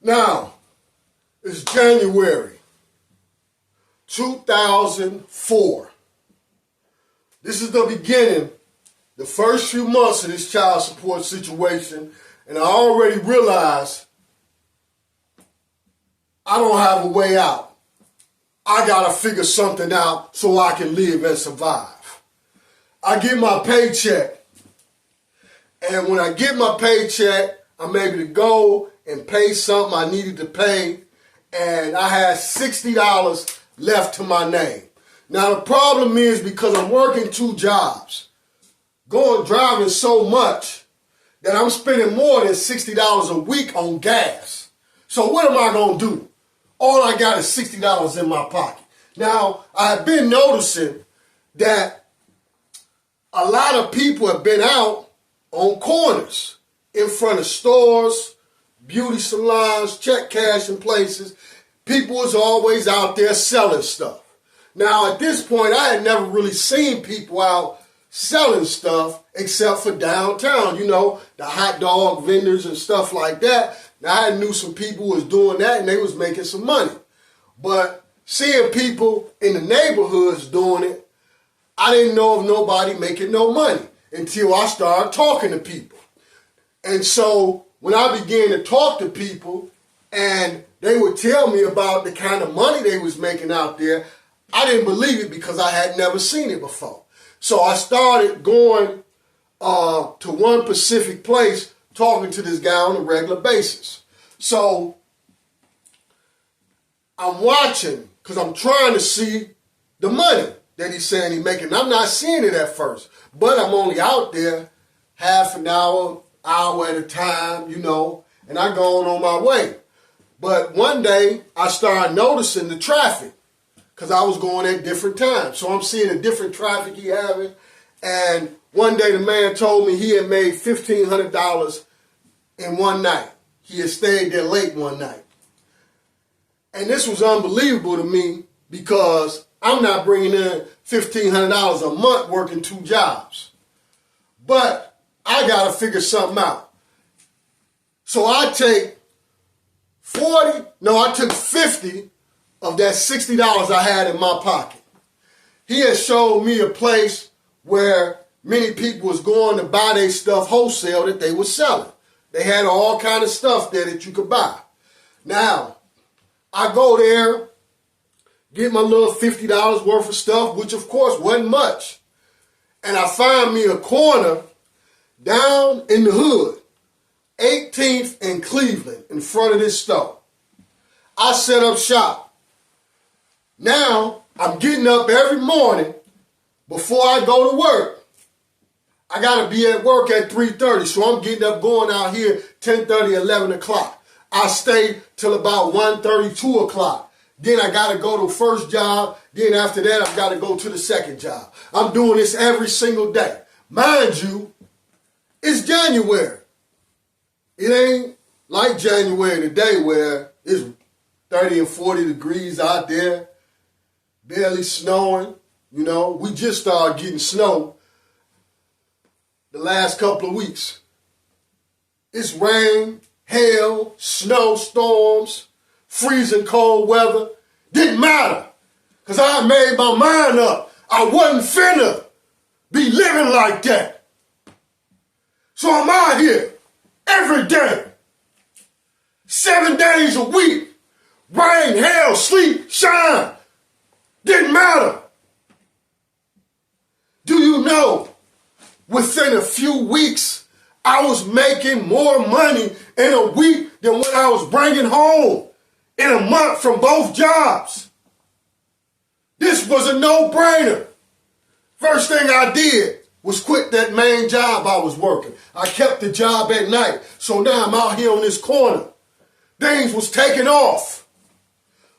Now, it's January 2004. This is the beginning, the first few months of this child support situation, and I already realized I don't have a way out. I gotta figure something out so I can live and survive. I get my paycheck, and when I get my paycheck, I'm able to go and pay something I needed to pay, and I had $60 left to my name. Now the problem is because I'm working 2 jobs, driving so much that I'm spending more than $60 a week on gas. So what am I gonna do? All I got is $60 in my pocket. Now, I've been noticing that a lot of people have been out on corners, in front of stores, beauty salons, check cashing places. People was always out there selling stuff. Now, at this point, I had never really seen people out selling stuff except for downtown, you know, the hot dog vendors and stuff like that. Now, I knew some people was doing that and they was making some money. But seeing people in the neighborhoods doing it, I didn't know of nobody making no money until I started talking to people. And so when I began to talk to people and they would tell me about the kind of money they was making out there, I didn't believe it because I had never seen it before. So I started going to one specific place, talking to this guy on a regular basis. So I'm watching because I'm trying to see the money that he's saying he's making. I'm not seeing it at first, but I'm only out there half an hour at a time, you know, and I go on my way. But one day I started noticing the traffic because I was going at different times. So I'm seeing the different traffic he having. And one day the man told me he had made $1,500 in one night. He had stayed there late one night. And this was unbelievable to me because I'm not bringing in $1,500 a month working 2 jobs. But I got to figure something out. So I took 50 of that $60 I had in my pocket. He had showed me a place where many people was going to buy their stuff wholesale that they were selling. They had all kind of stuff there that you could buy. Now, I go there, get my little $50 worth of stuff, which of course wasn't much. And I find me a corner down in the hood, 18th and Cleveland, in front of this store. I set up shop. Now, I'm getting up every morning before I go to work. I got to be at work at 3:30, so I'm getting up going out here 10:30, 11 o'clock. I stay till about 1:30, 2 o'clock. Then I got to go to the first job. Then after that, I've got to go to the second job. I'm doing this every single day. Mind you, it's January. It ain't like January today where it's 30 and 40 degrees out there, barely snowing. You know, we just started getting snow the last couple of weeks. It's rain, hail, snowstorms, freezing cold weather. Didn't matter, because I made my mind up. I wasn't finna be living like that. So I'm out here every day, 7 days a week, rain, hail, sleet, shine. Didn't matter. Do you know, within a few weeks, I was making more money in a week than what I was bringing home in a month from both jobs. This was a no-brainer. First thing I did was quit that main job I was working. I kept the job at night, so now I'm out here on this corner. Things was taking off.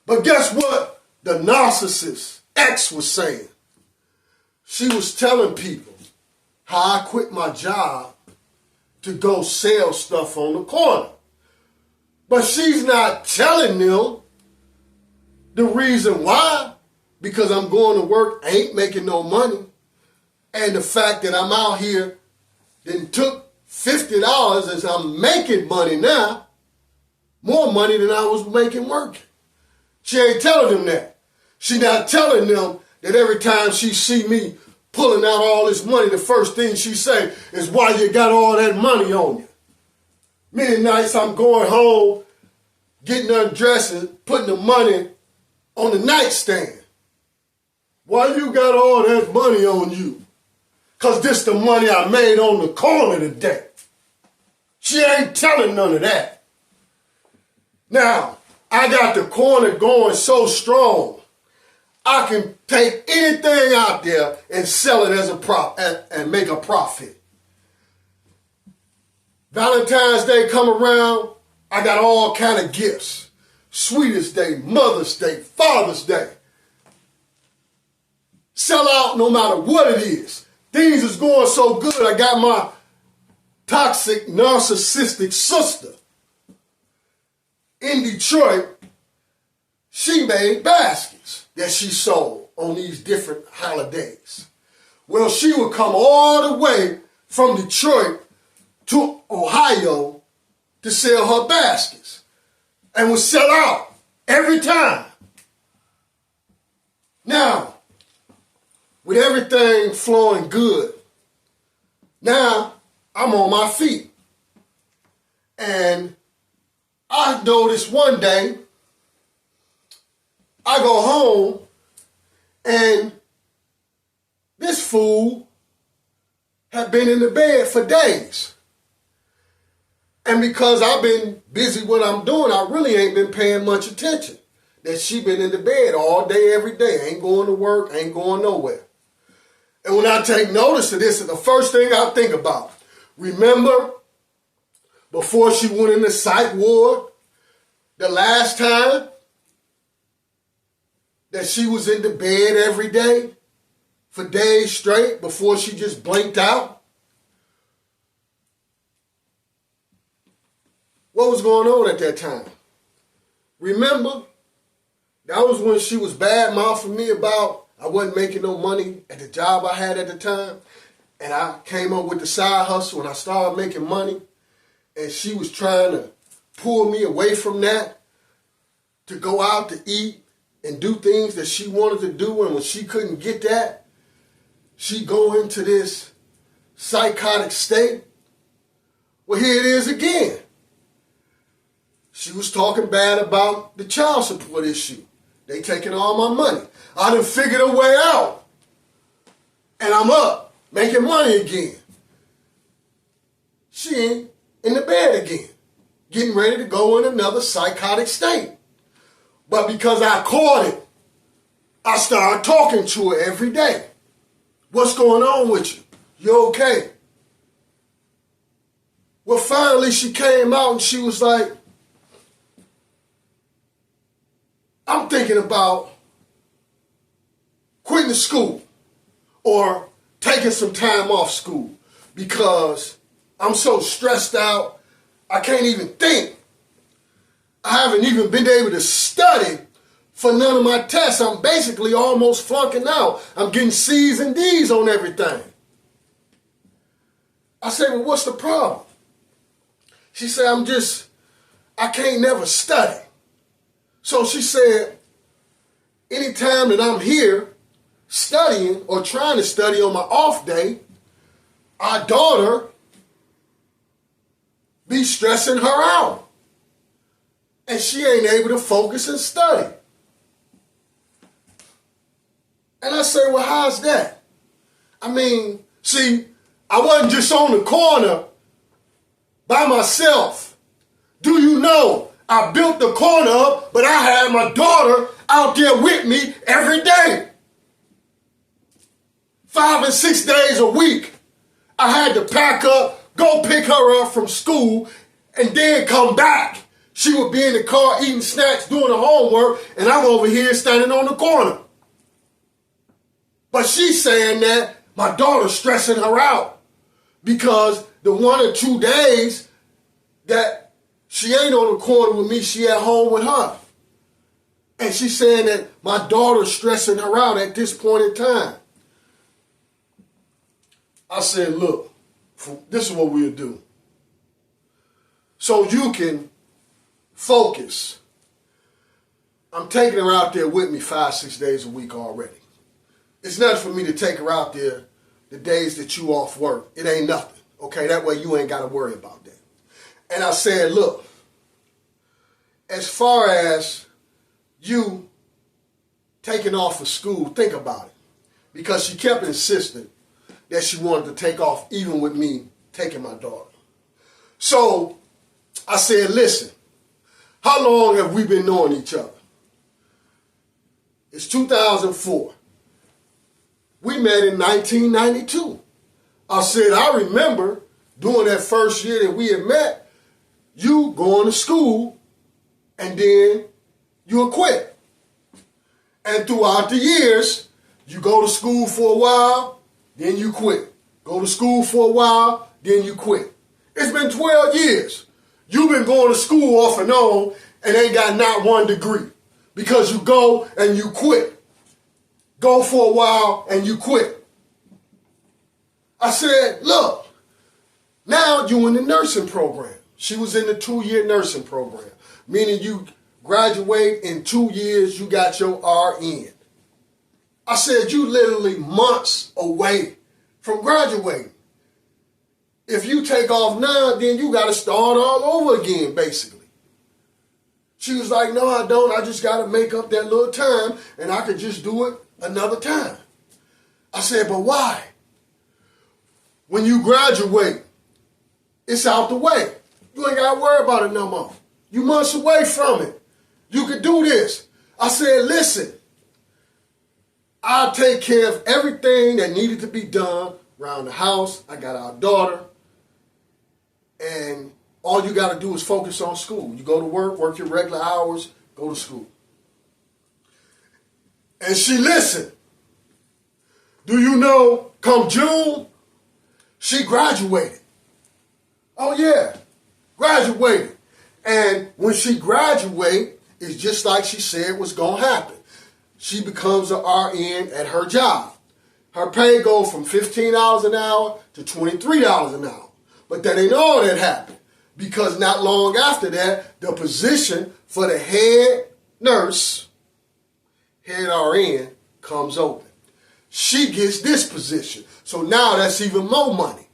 But guess what the narcissist ex was saying? She was telling people how I quit my job to go sell stuff on the corner. But she's not telling them the reason why, because I'm going to work, ain't making no money. And the fact that I'm out here then took $50 as I'm making money now, more money than I was making working. She ain't telling them that. She not telling them that every time she see me pulling out all this money, the first thing she say is, why you got all that money on you? Many nights I'm going home, getting undressed and putting the money on the nightstand. Why you got all that money on you? Because this the money I made on the corner today. She ain't telling none of that. Now, I got the corner going so strong, I can take anything out there and sell it as a and make a profit. Valentine's Day come around, I got all kind of gifts. Sweetest Day, Mother's Day, Father's Day. Sell out no matter what it is. Things is going so good, I got my toxic, narcissistic sister in Detroit. She made baskets that she sold on these different holidays. Well, she would come all the way from Detroit to Ohio to sell her baskets and would sell out every time. Now, with everything flowing good, now I'm on my feet. And I noticed one day, I go home and this fool had been in the bed for days. And because I've been busy what I'm doing, I really ain't been paying much attention. That she been in the bed all day, every day. Ain't going to work, ain't going nowhere. And when I take notice of this, the first thing I think about, remember before she went in the psych ward, the last time that she was in the bed every day for days straight before she just blinked out? What was going on at that time? Remember, that was when she was bad-mouthing me about I wasn't making no money at the job I had at the time. And I came up with the side hustle and I started making money. And she was trying to pull me away from that to go out to eat and do things that she wanted to do. And when she couldn't get that, she'd go into this psychotic state. Well, here it is again. She was talking bad about the child support issue. They taking all my money. I done figured a way out. And I'm up, making money again. She ain't in the bed again, getting ready to go in another psychotic state. But because I caught it, I started talking to her every day. What's going on with you? You okay? Well, finally she came out and she was like, I'm thinking about quitting school or taking some time off school because I'm so stressed out, I can't even think. I haven't even been able to study for none of my tests. I'm basically almost flunking out. I'm getting C's and D's on everything. I said, well, what's the problem? She said, I can't never study. So she said, anytime that I'm here studying or trying to study on my off day, our daughter be stressing her out. And she ain't able to focus and study. And I say, well, how's that? I mean, see, I wasn't just on the corner by myself. Do you know? I built the corner up, but I had my daughter out there with me every day. 5 and 6 days a week. I had to pack up, go pick her up from school, and then come back. She would be in the car eating snacks, doing the homework, and I'm over here standing on the corner. But she's saying that my daughter's stressing her out because the 1 or 2 days that she ain't on the corner with me, she at home with her. And she's saying that my daughter's stressing her out at this point in time. I said, look, this is what we'll do. So you can focus. I'm taking her out there with me 5-6 days a week already. It's nothing for me to take her out there the days that you off work. It ain't nothing. Okay, that way you ain't got to worry about that. And I said, look, as far as you taking off for school, think about it. Because she kept insisting that she wanted to take off even with me taking my daughter. So I said, listen, how long have we been knowing each other? It's 2004. We met in 1992. I said, I remember during that first year that we had met, you going to school and then you would quit. And throughout the years, you go to school for a while, then you quit. Go to school for a while, then you quit. It's been 12 years. You've been going to school off and on and ain't got not one degree because you go and you quit. Go for a while and you quit. I said, look, now you in the nursing program. She was in the 2-year nursing program, meaning you graduate in 2 years, you got your RN. I said, you literally months away from graduating. If you take off now, then you got to start all over again, basically. She was like, no, I don't. I just got to make up that little time, and I could just do it another time. I said, but why? When you graduate, it's out the way. You ain't got to worry about it no more. You months away from it. You could do this. I said, listen, I'll take care of everything that needed to be done around the house. I got our daughter. And all you got to do is focus on school. You go to work, work your regular hours, go to school. And she listened. Do you know, come June, she graduated. Oh yeah, graduated. And when she graduated, it's just like she said was going to happen. She becomes an RN at her job. Her pay goes from $15 an hour to $23 an hour. But that ain't all that happened. Because not long after that, the position for the head nurse, head RN, comes open. She gets this position. So now that's even more money.